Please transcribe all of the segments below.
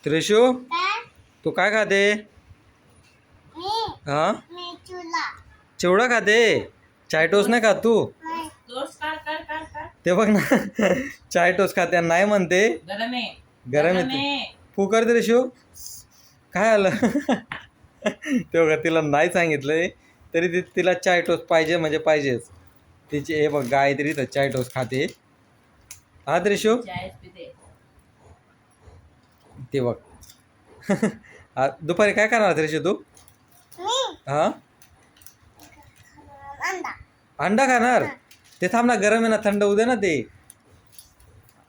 त्रिशू तू काय खाते? हा चिवडा खाते? चाय टोस्ट नाही खात तू? ते बघ ना चाय टोस्ट खाते नाही म्हणते गरम येते. फू कर त्रिशू. काय आलं ते बघा तिला नाही सांगितलंय तरी तिला चाय टोस्ट पाहिजे म्हणजे पाहिजेच. तिची हे बघ गायत्री तर चाय टोस्ट खाते. हा त्रिशू ते बघ दुपारी काय करणार त्रिशू तू? हा अंडा खाणार? ते थांब ना गरम आहे ना थंड होऊ दे ना ते.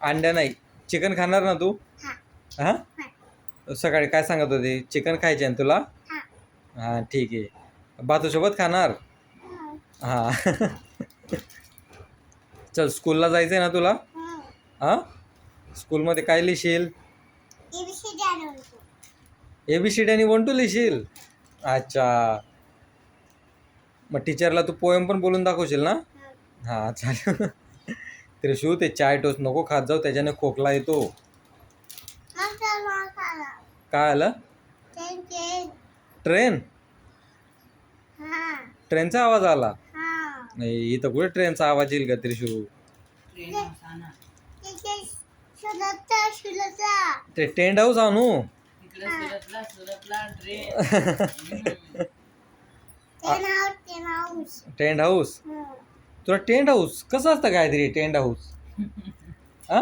अंडा नाही चिकन खाणार ना तू? हा सकाळी काय सांगत होते चिकन खायचे आहे तुला? हां ठीक आहे भातूसोबत खाणार? हां चल स्कूलला जायचं आहे ना तुला? हां स्कूलमध्ये काय लिहिशील? ABCD आणि 1 2 लिहिशील? अच्छा मग टीचरला तू पोएम पण बोलून दाखवशील ना? हां चालेल. त्रिशू ते चाय टोस्ट नको खात जाऊ त्याच्याने खोकला येतो. काय आलं? ट्रेन? ट्रेनचा आवाज आला? नाही इथं कुठे ट्रेनचा आवाज येईल का त्रिशू? ते टेंट हाऊस आणू? Tent house? तुला टेंट हाऊस कसं असतं काहीतरी टेंट हाऊस? हा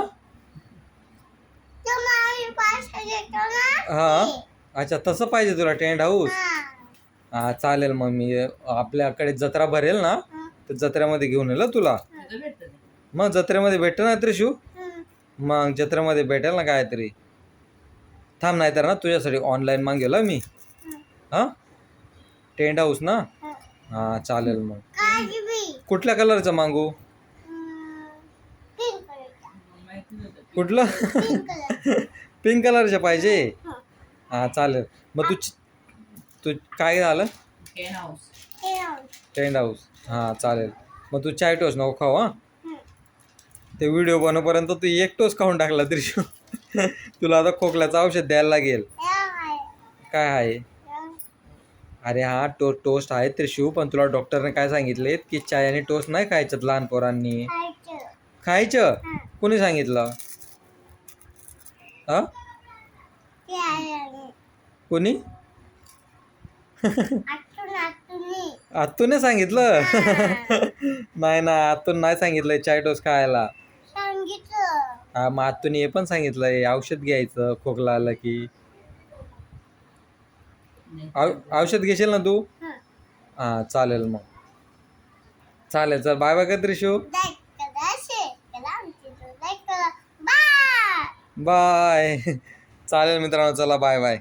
हा अच्छा तसं पाहिजे तुला टेंट हाऊस? हा चालेल मग मी आपल्याकडे जत्रा भरेल ना तर जत्रेमध्ये घेऊन येईल तुला. मग जत्रेमध्ये भेटतं ना त्रिशू? मग जत्रेमध्ये भेटेल ना काहीतरी. थांब नाही तर ना तुझ्यासाठी ऑनलाईन मागेल मी. हां टेंट हाऊस ना? हां चालेल मग. कुठल्या कलरचं मागू? कुठलं? पिंक कलरचं पाहिजे? हां चालेल मग तू काय झालं? टेंट हाऊस हां चालेल मग तू चाय टोस्ट नको खाऊ. हां ते व्हिडिओ बनवपर्यंत तू एक टोस्ट खाऊन टाकला त्रिशू. तुला आता खोकल्याचं औषध द्यायला लागेल. काय आहे? अरे हा टोस्ट आहे त्रिशू पण तुला डॉक्टरने काय सांगितले की चाय आणि टोस्ट नाही खायचं लहान पोरांनी. खायचं? कोणी सांगितलं? हा कोणी? आत्तूने सांगितलं? नाही ना आत्तून नाही सांगितलंय चाय टोस्ट खायला. हा मग आत्तूने हे पण सांगितलंय औषध घ्यायचं खोकला आला की. औषध घेशील ना तू? हां चालेल मग. चालेल चल बाय बाय कर त्रिशू. बाय चालेल मित्रांनो चला बाय बाय.